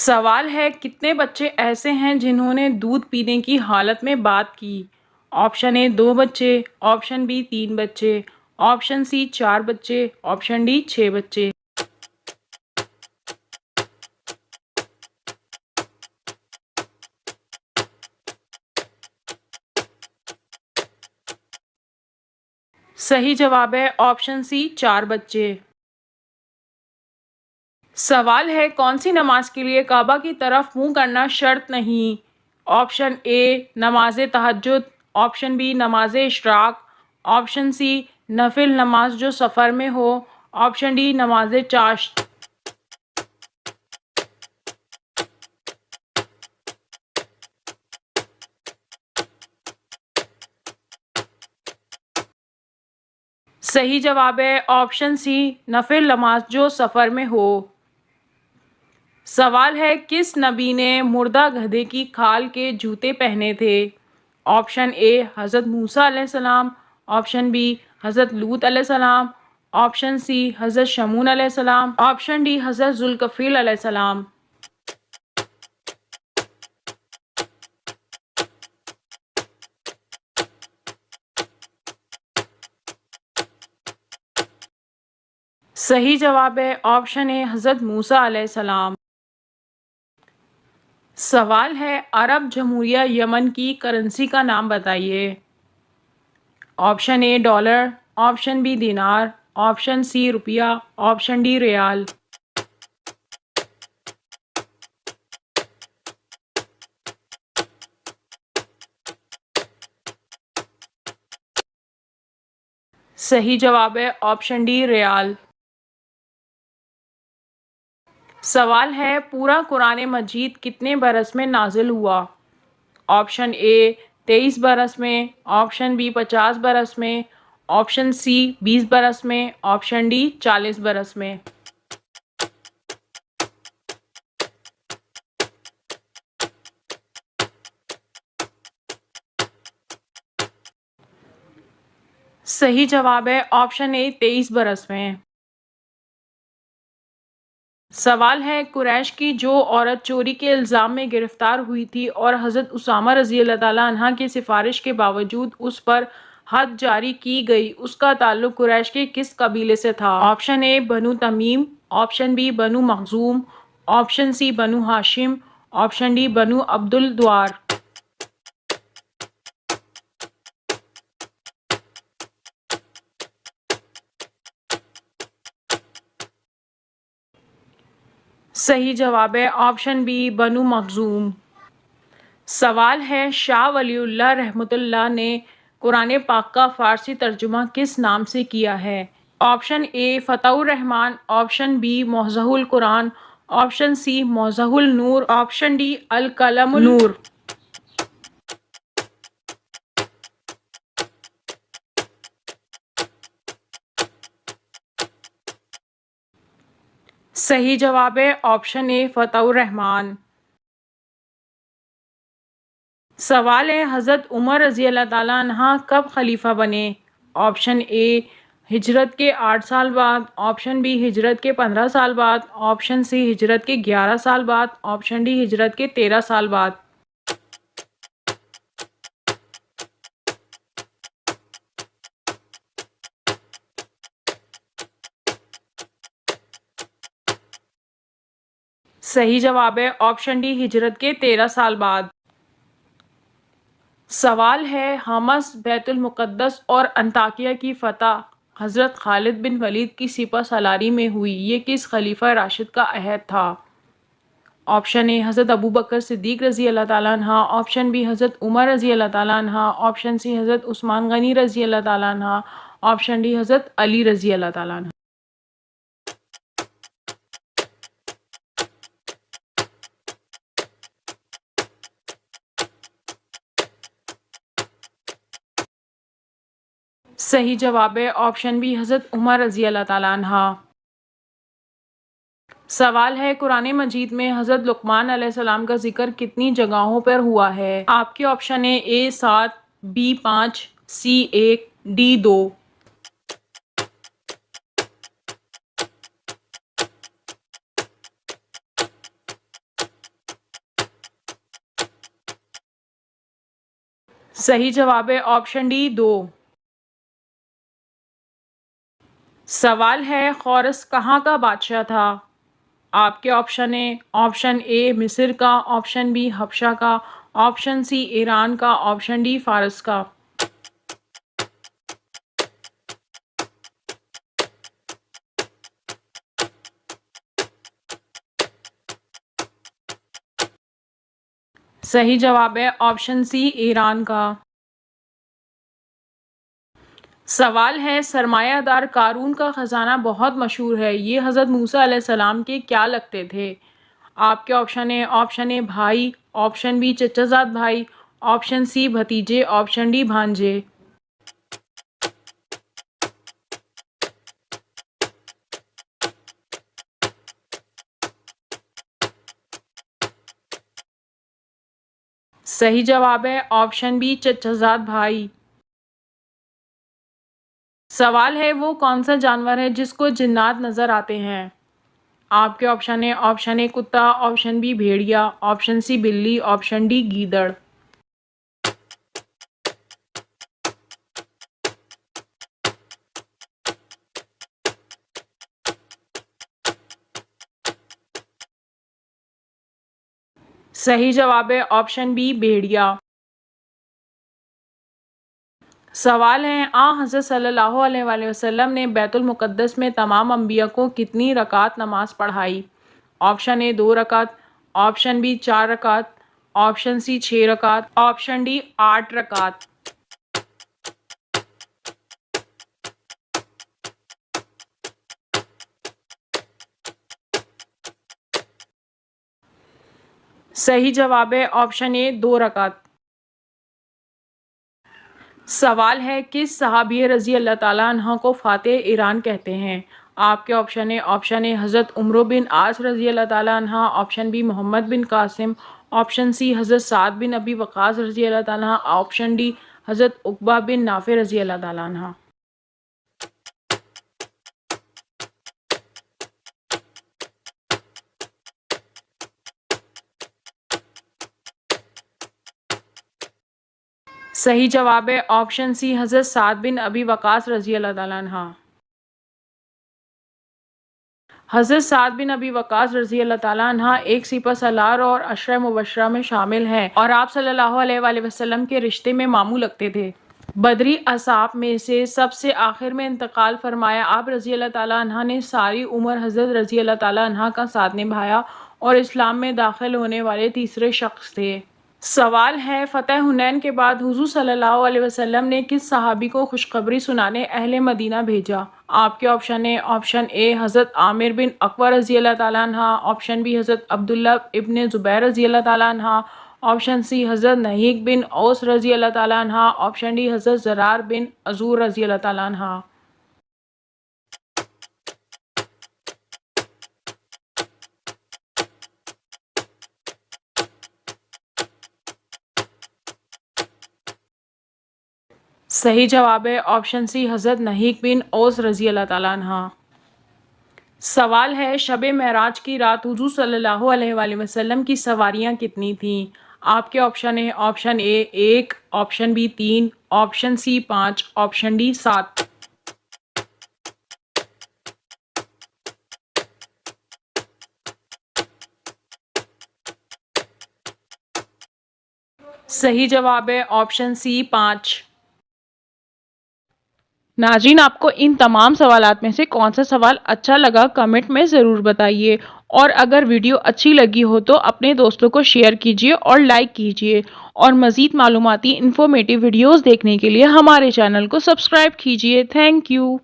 सवाल है कितने बच्चे ऐसे हैं जिन्होंने दूध पीने की हालत में बात की। ऑप्शन ए 2 बच्चे, ऑप्शन बी 3 बच्चे, ऑप्शन सी 4 बच्चे, ऑप्शन डी 6 बच्चे। सही जवाब है ऑप्शन सी 4 बच्चे। सवाल है कौन सी नमाज के लिए काबा की तरफ मुंह करना शर्त नहीं। ऑप्शन ए नमाज तहज्जुद, ऑप्शन बी नमाज इशराक, ऑप्शन सी नफिल नमाज जो सफ़र में हो, ऑप्शन डी नमाज चाश्त। सही जवाब है ऑप्शन सी नफिल नमाज जो सफ़र में हो। सवाल है किस नबी ने मुर्दा गधे की खाल के जूते पहने थे। ऑप्शन ए हज़रत मूसा अलैहिस्सलाम, ऑप्शन बी हज़रत लूत अलैहिस्सलाम, ऑप्शन सी हज़रत शमून अलैहिस्सलाम, ऑप्शन डी हज़रत जुल्कफिल अलैहिस्सलाम। सही जवाब है ऑप्शन ए हज़रत मूसा अलैहिस्सलाम। सवाल है अरब जमहूरिया यमन की करेंसी का नाम बताइए। Option A dollar, option B दिनार, ऑप्शन सी रुपया, ऑप्शन डी रियाल। सही जवाब है ऑप्शन डी रियाल। सवाल है पूरा कुरान मजीद कितने बरस में नाजिल हुआ। ऑप्शन ए 23 बरस में, ऑप्शन बी 50 बरस में, ऑप्शन सी 20 बरस में, ऑप्शन डी 40 बरस में। सही जवाब है ऑप्शन ए 23 बरस में। सवाल है कुरैश की जो औरत चोरी के इल्ज़ाम में गिरफ्तार हुई थी और हज़रत उसामा रज़ी अल्लाह ताला अन्हा की सिफारिश के बावजूद उस पर हद जारी की गई, उसका ताल्लुक कुरैश के किस कबीले से था। Option A Banu Tamim, option B Banu Makhzum, option C Banu Hashim, option D Banu Abdul Dar. सही जवाब है ऑप्शन बी बनु मखजूम। सवाल है शाह वलीउल्लाह रहमतुल्लाह ने कुरान पाक का फ़ारसी तर्जुमा किस नाम से किया है। Option A Fathur Rahman, option B Mauzihul Quran, option C Mauzihul Noor, option D Al Kalamul Noor. सही जवाब है ऑप्शन ए फ़तहुर रहमान। सवाल है हज़रत उमर रज़ी अल्लाह ताला अन्हा कब खलीफा बने। ऑप्शन ए हिजरत के 8 साल बाद, ऑप्शन बी हिजरत के 15 साल बाद, ऑप्शन सी हिजरत के 11 साल बाद, ऑप्शन डी हिजरत के 13 साल बाद। सही जवाब है ऑप्शन डी हिजरत के 13 साल बाद। सवाल है हमस, बैतुल मुक़द्दस और अंताकिया की फ़तह हज़रत खालिद बिन वलीद की सिपह सलारी में हुई, ये किस खलीफा राशिद का अहद था। ऑप्शन ए हज़रत अबू बकर सिद्दीक़ रज़ी अल्लाह ताला अन्हा, ऑप्शन बी हज़रत उमर रज़ी अल्लाह ताला अन्हा, ऑप्शन सी हज़रत उस्मान गनी रज़ी अल्लाह ताला अन्हा, ऑप्शन डी हज़रत अली रज़ी अल्लाह ताला अन्हा। सही जवाब है ऑप्शन बी हज़रत उमर रज़ी अल्लाह ताला अन्हा। सवाल है कुरान मजीद में हज़रत लुक़मान अलैहिस्सलाम का जिक्र कितनी जगहों पर हुआ है। आपके ऑप्शन है ए 7, बी 5, सी 1, डी 2। सही जवाब है ऑप्शन डी 2। सवाल है, खोरस कहाँ का बादशाह था? आपके ऑप्शन है ऑप्शन ए मिस्र का, ऑप्शन बी हबशा का, ऑप्शन सी ईरान का, ऑप्शन डी फारस का। सही जवाब है ऑप्शन सी ईरान का। सवाल है, सरमायादार क़ारून का ख़जाना बहुत मशहूर है, ये हज़रत मूसा अलैहिस्सलाम के क्या लगते थे? आपके ऑप्शन ए भाई, ऑप्शन बी चचाजाद भाई, ऑप्शन सी भतीजे, ऑप्शन डी भांजे। सही जवाब है ऑप्शन बी चचाजाद भाई। सवाल है, वो कौन सा जानवर है जिसको जिन्नात नज़र आते हैं? आपके ऑप्शन ए कुत्ता, ऑप्शन बी भेड़िया, ऑप्शन सी बिल्ली, ऑप्शन डी गीदड़। सही जवाब है ऑप्शन बी भेड़िया। सवाल है, हज़रत सल्लल्लाहु अलैहि वसल्लम ने बैतुल मुक़द्दस में तमाम अंबिया को कितनी रकात नमाज पढ़ाई? ऑप्शन ए 2 रकात, ऑप्शन बी 4 रकात, ऑप्शन सी 6 रकात, ऑप्शन डी 8 रकात। सही जवाब है ऑप्शन ए 2 रकात। सवाल है, किस सहाबी रज़ी अल्लाह ताला अन्हा को फ़ातिह ईरान कहते हैं? आपके ऑप्शन ए हज़रत उमर बिन आस रज़ी अल्लाह ताला अन्हा, ऑप्शन बी मोहम्मद बिन कासिम, ऑप्शन सी हज़रत साद बिन अबी वक़ास रज़ी अल्लाह ताला अन्हा, ऑप्शन डी हज़रत उक़बा बिन नाफ़े रज़ी अल्लाह ताला अन्हा। सही जवाब है ऑप्शन सी हज़रत साद बिन अबी वक़ास रज़ी अल्लाह ताला अन्हा। हज़रत साद बिन अबी वक़ास रज़ी अल्लाह ताला अन्हा एक सिपह सलार और अशरा मुबशरा में शामिल हैं और आप सल्लल्लाहु अलैहि वसल्लम के रिश्ते में मामू लगते थे। बदरी असाब में से सबसे आखिर में इंतकाल फरमाया आप रज़ी अल्लाह ताला अन्हा ने सारी उम्र हज़रत रज़ी अल्लाह ताला अन्हा का साथ निभाया और इस्लाम में दाखिल होने वाले तीसरे शख्स थे। सवाल है, फ़तह हुनैन के बाद हुज़ूर सल्लल्लाहु अलैहि वसल्लम ने किस सहाबी को खुशखबरी सुनाने अहले मदीना भेजा? आपके ऑप्शन ए हज़रत आमिर बिन अकवा रज़ी अल्लाह ताला अन्हा, ऑप्शन बी हज़रत अब्दुल्ला इब्न ज़ुबैर रज़ी अल्लाह ताला अन्हा, ऑप्शन सी हज़रत नहीक बिन औस रज़ी अल्लाह ताला अन्हा, ऑप्शन डी हज़रत ज़रार बिन अज़ूर रज़ी अल्लाह ताला अन्हा। सही जवाब है ऑप्शन सी हज़रत नहीक बिन औस रज़ी अल्लाह ताला अन्हा। सवाल है, शब महराज की रात हुज़ूर सल्लल्लाहु अलैहि वसल्लम की सवारियाँ कितनी थीं? आपके option A 1, option B 3, option C 5, option D 7। सही जवाब है ऑप्शन सी 5। नाज़रीन, आपको इन तमाम सवालात में से कौन सा सवाल अच्छा लगा कमेंट में ज़रूर बताइए और अगर वीडियो अच्छी लगी हो तो अपने दोस्तों को शेयर कीजिए और लाइक कीजिए और मज़ीद मालूमाती इन्फॉर्मेटिव वीडियोज़ देखने के लिए हमारे चैनल को सब्सक्राइब कीजिए। Thank you.